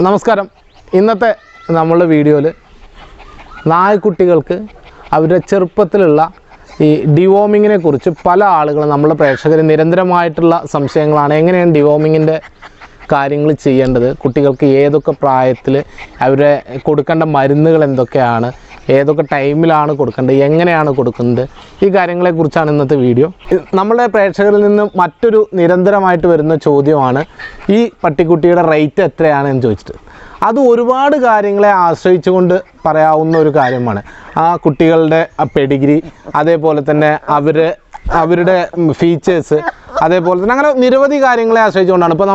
നമസ്കാരം. ഇന്നത്തെ നമ്മളുടെ വീഡിയോയിൽ നായ്ക്കുട്ടികൾക്ക് അവരുടെ ചെറുപ്പത്തിലുള്ള ഈ ഡിവോമിങ്ങിനെ കുറിച്ച് പല ആളുകളും നമ്മുടെ പ്രേക്ഷകർ നിരന്തരമായിട്ടുള്ള സംശയങ്ങളാണ്. എങ്ങനെയാണ് ഡിവോമിങ്ങിൻ്റെ കാര്യങ്ങൾ ചെയ്യേണ്ടത്, കുട്ടികൾക്ക് ഏതൊക്കെ പ്രായത്തിൽ അവരെ കൊടുക്കേണ്ട മരുന്നുകൾ എന്തൊക്കെയാണ്, ഏതൊക്കെ ടൈമിലാണ് കൊടുക്കേണ്ടത്, എങ്ങനെയാണ് കൊടുക്കുന്നത്, ഈ കാര്യങ്ങളെക്കുറിച്ചാണ് ഇന്നത്തെ വീഡിയോ. നമ്മുടെ പ്രേക്ഷകരിൽ നിന്ന് മറ്റൊരു നിരന്തരമായിട്ട് വരുന്ന ചോദ്യമാണ് ഈ പട്ടിക്കുട്ടിയുടെ റേറ്റ് എത്രയാണെന്ന് ചോദിച്ചിട്ട്. അത് ഒരുപാട് കാര്യങ്ങളെ ആശ്രയിച്ചുകൊണ്ട് പറയാവുന്ന ഒരു കാര്യമാണ്. ആ കുട്ടികളുടെ പെഡിഗ്രി, അതേപോലെ തന്നെ അവരുടെ ഫീച്ചേഴ്സ്, അതേപോലെ തന്നെ അങ്ങനെ നിരവധി കാര്യങ്ങളെ ആശ്രയിച്ചുകൊണ്ടാണ്. ഇപ്പോൾ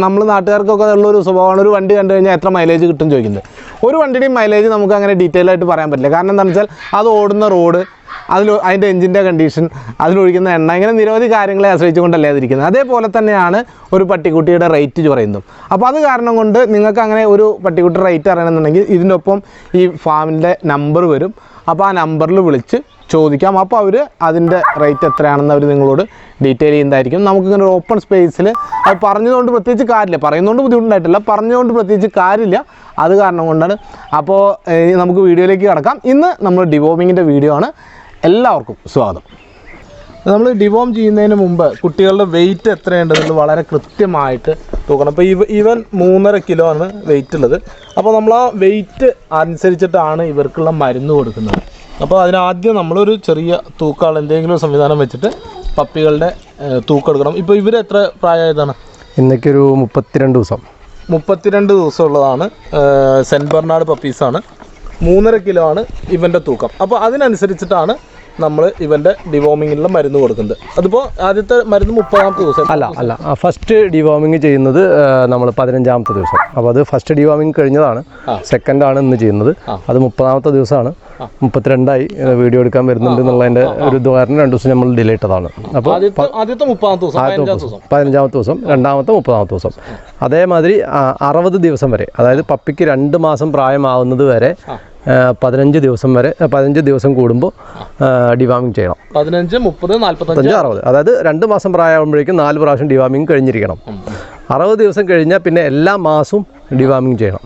നമ്മൾ നാട്ടുകാർക്കൊക്കെ ഉള്ളൊരു സ്വഭാവമാണ് ഒരു വണ്ടി കണ്ടു കഴിഞ്ഞാൽ എത്ര മൈലേജ് കിട്ടും ചോദിക്കുന്നത്. ഒരു വണ്ടിയുടെയും മൈലേജ് നമുക്ക് അങ്ങനെ ഡീറ്റെയിൽ ആയിട്ട് പറയാൻ പറ്റില്ല. കാരണം എന്താണെന്ന് വെച്ചാൽ അത് ഓടുന്ന റോഡ്, അതിൻ്റെ എഞ്ചിൻ്റെ കണ്ടീഷൻ, അതിലൊഴിക്കുന്ന എണ്ണ, ഇങ്ങനെ നിരവധി കാര്യങ്ങളെ ആശ്രയിച്ചുകൊണ്ടല്ലേ അതിരിക്കുന്നത്. അതേപോലെ തന്നെയാണ് ഒരു പട്ടിക്കുട്ടിയുടെ റേറ്റ് പറയുന്നതും. അപ്പോൾ അത് കാരണം കൊണ്ട് നിങ്ങൾക്ക് അങ്ങനെ ഒരു പട്ടിക്കുട്ടിയുടെ റേറ്റ് അറിയണമെന്നുണ്ടെങ്കിൽ ഇതിൻ്റെ ഒപ്പം ഈ ഫാമിൻ്റെ നമ്പർ വരും. അപ്പോൾ ആ നമ്പറിൽ വിളിച്ച് ചോദിക്കാം. അപ്പോൾ അവർ അതിൻ്റെ റേറ്റ് എത്രയാണെന്ന് അവർ നിങ്ങളോട് ഡീറ്റെയിൽ ചെയ്യുന്നതായിരിക്കും. നമുക്കിങ്ങനെ ഒരു ഓപ്പൺ സ്പേസിൽ അത് പറഞ്ഞതുകൊണ്ട് പ്രത്യേകിച്ച് കാര്യമില്ല, പറയുന്നതുകൊണ്ട് ബുദ്ധിമുട്ടുണ്ടായിട്ടില്ല, പറഞ്ഞതുകൊണ്ട് പ്രത്യേകിച്ച് കാര്യമില്ല. അത് കാരണം കൊണ്ടാണ്. അപ്പോൾ നമുക്ക് വീഡിയോയിലേക്ക് കിടക്കാം. ഇന്ന് നമ്മൾ ഡിവോമിങ്ങിൻ്റെ വീഡിയോ ആണ്. എല്ലാവർക്കും സ്വാഗതം. നമ്മൾ ഡിവോം ചെയ്യുന്നതിന് മുമ്പ് കുട്ടികളുടെ വെയിറ്റ് എത്രയുണ്ടെന്നുള്ളത് വളരെ കൃത്യമായിട്ട് തൂക്കണം. അപ്പോൾ ഇവൻ 3.5 കിലോ ആണ് വെയിറ്റ് ഉള്ളത്. അപ്പോൾ നമ്മൾ ആ വെയിറ്റ് അനുസരിച്ചിട്ടാണ് ഇവർക്കുള്ള മരുന്ന് കൊടുക്കുന്നത്. അപ്പോൾ അതിനാദ്യം നമ്മളൊരു ചെറിയ തൂക്കാൾ എന്തെങ്കിലും സംവിധാനം വെച്ചിട്ട് പപ്പികളുടെ തൂക്കം എടുക്കണം. ഇപ്പോൾ ഇവർ എത്ര പ്രായമായതാണ്? ഇന്നൊരു 32 ദിവസം ഉള്ളതാണ്. Cent Bernard പപ്പീസാണ്. 3.5 കിലോ ആണ് ഇവൻ്റെ തൂക്കം. അപ്പോൾ അതിനനുസരിച്ചിട്ടാണ് നമ്മൾ ഇവൻ്റെ ഡിവോമിങ്ങിനുള്ള മരുന്ന് കൊടുക്കുന്നത്. അതിപ്പോൾ ആദ്യത്തെ മരുന്ന് 30ാമത്തെ ദിവസം അല്ല ഫസ്റ്റ് ഡിവോമിങ് ചെയ്യുന്നത് നമ്മൾ 15ാമത്തെ ദിവസം. അപ്പോൾ അത് ഫസ്റ്റ് ഡിവോമിങ് കഴിഞ്ഞതാണ്. സെക്കൻഡാണ് ഇന്ന് ചെയ്യുന്നത്. അത് 30ാമത്തെ ദിവസമാണ്. 32ആയി വീഡിയോ എടുക്കാൻ വരുന്നുണ്ട് എന്നുള്ളതിൻ്റെ ഒരു ദ്വാരണം 2 ദിവസം നമ്മൾ ഡിലേ ഇട്ടതാണ്. അപ്പോൾ ആദ്യത്തെ 15ാമത്തെ ദിവസം, രണ്ടാമത്തെ 30ാമത്തെ ദിവസം. അതേമാതിരി 60 ദിവസം വരെ, അതായത് പപ്പിക്ക് 2 മാസം പ്രായമാവുന്നത് വരെ 15 ദിവസം കൂടുമ്പോൾ ഡിവാമിങ് ചെയ്യണം. 15, 30, 45, 60, അതായത് 2 മാസം പ്രായമാകുമ്പോഴേക്കും 4 പ്രാവശ്യം ഡിവാമിങ് കഴിഞ്ഞിരിക്കണം. 60 ദിവസം കഴിഞ്ഞാൽ പിന്നെ എല്ലാ മാസവും ഡിവാമിങ് ചെയ്യണം.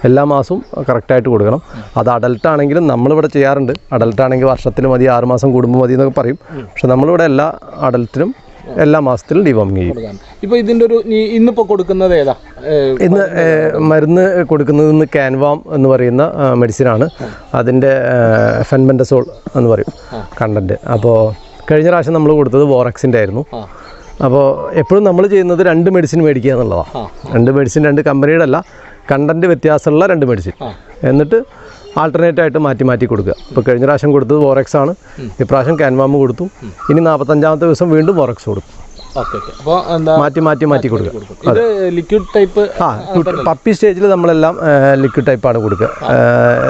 എല്ലാ മാസവും കറക്റ്റായിട്ട് കൊടുക്കണം. അത് അഡൽട്ടാണെങ്കിലും നമ്മളിവിടെ ചെയ്യാറുണ്ട്. അഡൽട്ടാണെങ്കിൽ വർഷത്തിൽ മതി, 6 മാസം കൂടുമ്പോൾ മതി എന്നൊക്കെ പറയും. പക്ഷെ നമ്മളിവിടെ എല്ലാ അഡൽറ്റിനും എല്ലാ മാസത്തിലും ഡിവോമിങ് ചെയ്യും. ഇപ്പോൾ ഇതിൻ്റെ ഒരു ഇന്നിപ്പോൾ കൊടുക്കുന്നത് ഏതാ? ഇന്ന് മരുന്ന് കൊടുക്കുന്നത് ഇന്ന് കാൻവാം എന്ന് പറയുന്ന മെഡിസിനാണ്. അതിൻ്റെ ഫെൻബെൻഡസോൾ എന്ന് പറയും കണ്ടൻറ്റ്. അപ്പോൾ കഴിഞ്ഞ പ്രാവശ്യം നമ്മൾ കൊടുത്തത് വോറക്സിൻ്റെ ആയിരുന്നു. അപ്പോൾ എപ്പോഴും നമ്മൾ ചെയ്യുന്നത് 2 മെഡിസിൻ മേടിക്കുക എന്നുള്ളതാണ്. 2 മെഡിസിൻ, 2 കമ്പനിയുടെ അല്ല, കണ്ടൻറ്റ് വ്യത്യാസമുള്ള 2 മെഡിസിൻ. എന്നിട്ട് ആൾട്ടർനേറ്റ് ആയിട്ട് മാറ്റി കൊടുക്കുക. ഇപ്പോൾ കഴിഞ്ഞ പ്രാവശ്യം കൊടുത്തത് വോറക്സ് ആണ്, ഇപ്രാവശ്യം കാൻവാം കൊടുത്തു. ഇനി 45ാമത്തെ ദിവസം വീണ്ടും വോറക്സ് കൊടുക്കും. മാറ്റി കൊടുക്കുക. ലിക്വിഡ് ടൈപ്പ് പപ്പി സ്റ്റേജിൽ നമ്മളെല്ലാം ലിക്വിഡ് ടൈപ്പാണ് കൊടുക്കുക.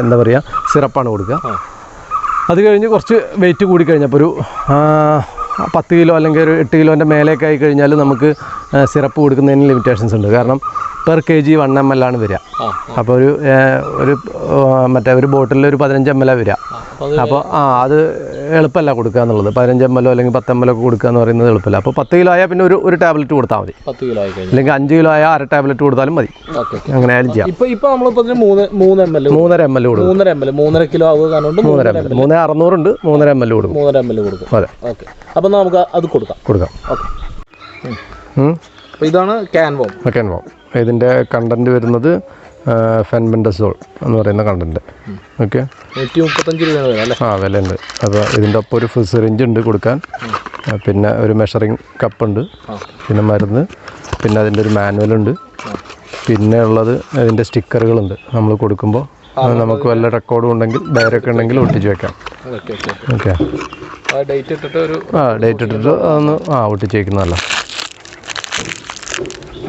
എന്താ പറയുക, സിറപ്പാണ് കൊടുക്കുക. അത് കഴിഞ്ഞ് കുറച്ച് വെയിറ്റ് കൂടി കഴിഞ്ഞപ്പോൾ ഒരു 10 കിലോ അല്ലെങ്കിൽ ഒരു 8 കിലോൻ്റെ മേലേക്ക് ആയി കഴിഞ്ഞാൽ നമുക്ക് സിറപ്പ് കൊടുക്കുന്നതിന് ലിമിറ്റേഷൻസ് ഉണ്ട്. കാരണം പെർ kg 1 ml ആണ് വരിക. അപ്പോൾ ഒരു ബോട്ടിലിൽ ഒരു 15 ml വരിക. അപ്പോൾ അത് എളുപ്പമല്ല കൊടുക്കുക എന്നുള്ളത്. 15 ml അല്ലെങ്കിൽ 10 ml ഒക്കെ കൊടുക്കുക എന്ന് പറയുന്നത് എളുപ്പമല്ല. അപ്പോൾ 10 കിലോ ആയാൽ പിന്നെ ഒരു ടാബ്ലറ്റ് കൊടുത്താൽ മതി. 10 കിലോ ആയി അല്ലെങ്കിൽ 5 കിലോ ആയാൽ അര ടാബ്ലറ്റ് കൊടുത്താലും മതി. അങ്ങനെ ആയാലും ചെയ്യാം. ഇപ്പോൾ നമ്മളിപ്പോൾ 3.5 ml കൊടുക്കും. 3.5 കിലോ ആവുക. 3.600 ഉണ്ട്, 3.5 ml കൊടുക്കും. 3.5 ml കൊടുക്കും. അതെ, ഓക്കെ. അപ്പോൾ നമുക്ക് അത് കൊടുക്കാം. ഓക്കെ. അപ്പോൾ ഇതാണ് കാൻവാം. ഇതിൻ്റെ കണ്ടൻറ്റ് വരുന്നത് ഫെൻബെൻഡസോൾ എന്ന് പറയുന്ന കണ്ടൻറ്റ്. ഓക്കെ, 135 രൂപ അല്ലേ? വിലയുണ്ട്. അപ്പോൾ ഇതിൻ്റെ ഒപ്പം ഒരു സിറിഞ്ച് ഉണ്ട് കൊടുക്കാൻ, പിന്നെ ഒരു മെഷറിങ് കപ്പുണ്ട്, പിന്നെ മരുന്ന്, പിന്നെ അതിൻ്റെ ഒരു മാനുവലുണ്ട്, പിന്നെ ഉള്ളത് ഇതിൻ്റെ സ്റ്റിക്കറുകളുണ്ട്. നമ്മൾ കൊടുക്കുമ്പോൾ നമുക്ക് വല്ല റെക്കോർഡും ഉണ്ടെങ്കിൽ ഡയറൊക്കെ ഉണ്ടെങ്കിൽ ഒട്ടിച്ച് വെക്കാം. ഓക്കെ, ഡേറ്റ് ഇട്ടിട്ട് അതൊന്ന് ഒട്ടിച്ച് വയ്ക്കുന്നതല്ല.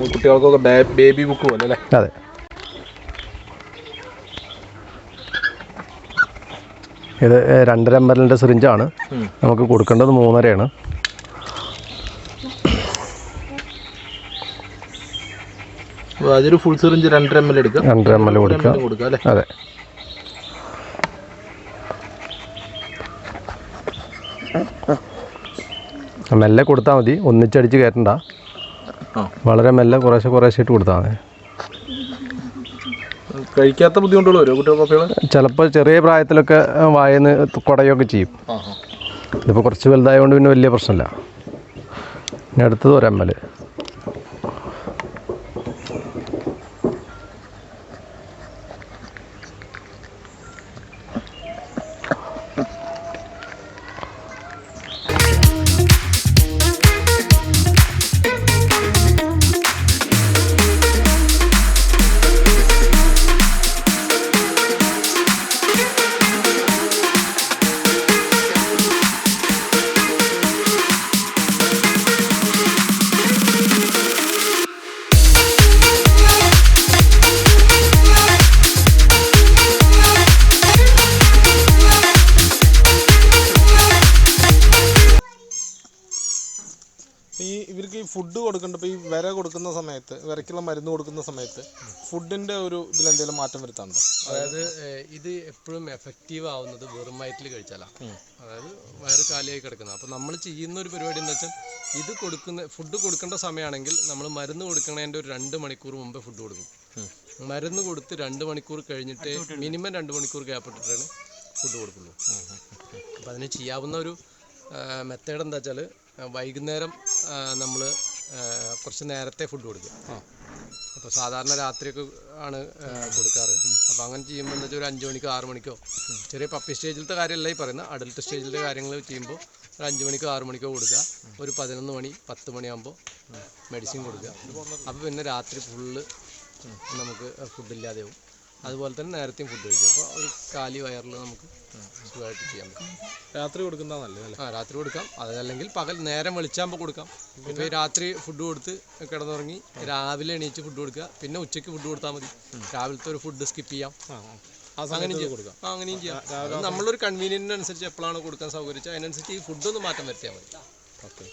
കുട്ടികൾക്കൊക്കെ ബേബി ബുക്ക് പോലെ അല്ലേ? അതെ. ഇത് 2.5 ml സിറിഞ്ചാണ്. നമുക്ക് കൊടുക്കേണ്ടത് 3.5 ആണ്. അതൊരു ഫുൾ സിറിഞ്ച് 2.5 ml എടുക്കുക. 2.5 ml കൊടുക്കുക അല്ലേ? അതെ. മെല്ലെ കൊടുത്താൽ മതി, ഒന്നിച്ചടിച്ച് കയറ്റണ്ട. വളരെ മെല്ലെ കുറേശ്ശെ ഇട്ട് കൊടുത്താൽ മതി. കഴിക്കാത്ത ബുദ്ധിമുട്ടുകൾ വരുമോ കുട്ടികൾ പപ്പികൾ? ചിലപ്പോൾ ചെറിയ പ്രായത്തിലൊക്കെ വായന്ന് കുടയൊക്കെ ചെയ്യും. ഇതിപ്പോൾ കുറച്ച് വലുതായതുകൊണ്ട് പിന്നെ വലിയ പ്രശ്നമില്ല. ഇനി അടുത്തത് ഒരമ്മൽ. ഇവർക്ക് ഈ ഫുഡ് കൊടുക്കേണ്ടപ്പോൾ ഈ വിര കൊടുക്കുന്ന സമയത്ത്, വിരയ്ക്കുള്ള മരുന്ന് കൊടുക്കുന്ന സമയത്ത് ഫുഡിൻ്റെ ഒരു ഇതിലെന്തെങ്കിലും മാറ്റം വരുത്താറുണ്ടോ? അതായത് ഇത് എപ്പോഴും എഫക്റ്റീവ് ആവുന്നത് വെറും വയറ്റിൽ കഴിച്ചാലാണ്. അതായത് വയറ് കാലിയായി കിടക്കുന്നത്. അപ്പോൾ നമ്മൾ ചെയ്യുന്ന ഒരു പരിപാടി എന്ന് വെച്ചാൽ ഇത് ഫുഡ് കൊടുക്കേണ്ട സമയമാണെങ്കിൽ നമ്മൾ മരുന്ന് കൊടുക്കുന്നതിൻ്റെ ഒരു 2 മണിക്കൂർ മുമ്പ് ഫുഡ് കൊടുക്കും. മരുന്ന് കൊടുത്ത് 2 മണിക്കൂർ കഴിഞ്ഞിട്ട് മിനിമം 2 മണിക്കൂർ ഗ്യാപ്പ് ഇട്ടിട്ടാണ് ഫുഡ് കൊടുക്കുള്ളൂ. അപ്പോൾ അതിന് ചെയ്യാവുന്ന ഒരു മെത്തേഡ് എന്താ വെച്ചാൽ വൈകുന്നേരം നമ്മൾ കുറച്ച് നേരത്തെ ഫുഡ് കൊടുക്കും. അപ്പോൾ സാധാരണ രാത്രിയൊക്കെ ആണ് കൊടുക്കാറ്. അപ്പോൾ അങ്ങനെ ചെയ്യുമ്പോൾ എന്താ വെച്ചാൽ ഒരു 5 മണിക്കോ 6 മണിക്കോ, ചെറിയ പപ്പി സ്റ്റേജിലത്തെ കാര്യമല്ല ഈ പറയുന്നത്, അഡൽട്ട് സ്റ്റേജിലെ കാര്യങ്ങൾ ചെയ്യുമ്പോൾ ഒരു 5 മണിക്കോ 6 മണിക്കോ കൊടുക്കുക. ഒരു 11 മണി 10 മണിയാകുമ്പോൾ മെഡിസിൻ കൊടുക്കുക. അപ്പോൾ പിന്നെ രാത്രി ഫുള്ള് നമുക്ക് ഫുഡില്ലാതെയാവും. അതുപോലെ തന്നെ നേരത്തെയും ഫുഡ് കഴിക്കും. അപ്പോൾ ഒരു കാലി വയറിൽ നമുക്ക് സുഖമായിട്ട് ചെയ്യാൻ പറ്റും. രാത്രി കൊടുക്കുന്നതാണ് നല്ലത്. രാത്രി കൊടുക്കാം. അതല്ലെങ്കിൽ പകൽ നേരം വെളിച്ചാകുമ്പോൾ കൊടുക്കാം. ഇപ്പോൾ ഈ രാത്രി ഫുഡ് കൊടുത്ത് കിടന്നുറങ്ങി രാവിലെ എണീച്ച് ഫുഡ് കൊടുക്കുക. പിന്നെ ഉച്ചയ്ക്ക് ഫുഡ് കൊടുത്താൽ മതി. രാവിലത്തെ ഒരു ഫുഡ് സ്കിപ്പ് ചെയ്യാം. അങ്ങനെയും ചെയ്യാം. അങ്ങനെയും ചെയ്യാം. നമ്മളൊരു കൺവീനിയൻറ്റിനനുസരിച്ച് എപ്പോഴാണ് കൊടുക്കാൻ സൗകര്യം അതിനനുസരിച്ച് ഈ ഫുഡൊന്ന് മാറ്റം വരുത്തിയാൽ മതി. ഓക്കെ.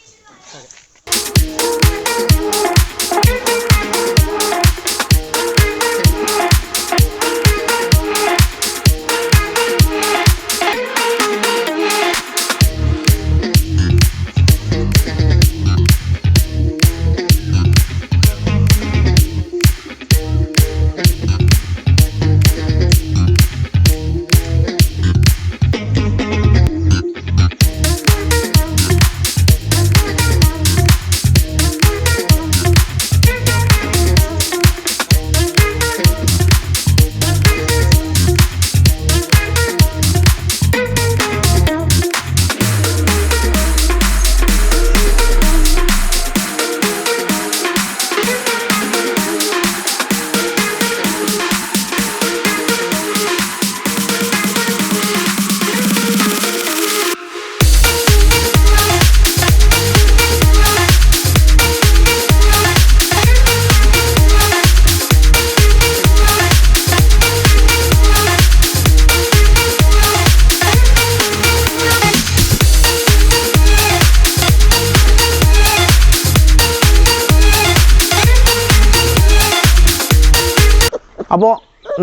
അപ്പോൾ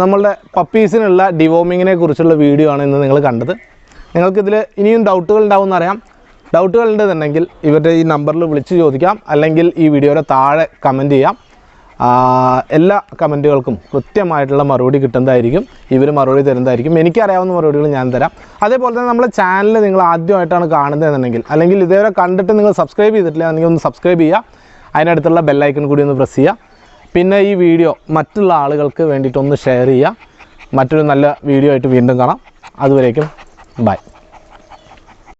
നമ്മളുടെ പപ്പീസിനുള്ള ഡിവോമിങ്ങിനെ കുറിച്ചുള്ള വീഡിയോ ആണ് ഇന്ന് നിങ്ങൾ കണ്ടത്. നിങ്ങൾക്കിതിൽ ഇനിയും ഡൗട്ടുകൾ ഉണ്ടാവുമെന്നറിയാം. ഡൗട്ടുകൾ ഉണ്ടെന്നുണ്ടെങ്കിൽ ഇവരുടെ ഈ നമ്പറിൽ വിളിച്ച് ചോദിക്കാം, അല്ലെങ്കിൽ ഈ വീഡിയോയുടെ താഴെ കമൻറ്റ് ചെയ്യാം. എല്ലാ കമൻറ്റുകൾക്കും കൃത്യമായിട്ടുള്ള മറുപടി കിട്ടുന്നതായിരിക്കും. ഇവർ മറുപടി തരുന്നതായിരിക്കും. എനിക്കറിയാവുന്ന മറുപടികൾ ഞാൻ തരാം. അതേപോലെ തന്നെ നമ്മുടെ ചാനൽ നിങ്ങൾ ആദ്യമായിട്ടാണ് കാണുന്നതെന്നുണ്ടെങ്കിൽ, അല്ലെങ്കിൽ ഇതേവരെ കണ്ടിട്ട് നിങ്ങൾ സബ്സ്ക്രൈബ് ചെയ്തിട്ടില്ല എന്നെങ്കിൽ ഒന്ന് സബ്സ്ക്രൈബ് ചെയ്യുക. അതിനടുത്തുള്ള ബെല്ലൈക്കൺ കൂടി ഒന്ന് പ്രസ് ചെയ്യുക. പിന്നെ ഈ വീഡിയോ മറ്റുള്ള ആളുകൾക്ക് വേണ്ടിയിട്ടൊന്ന് ഷെയർ ചെയ്യുക. മറ്റൊരു നല്ല വീഡിയോ ആയിട്ട് വീണ്ടും കാണാം. അതുവരേക്കും ബൈ.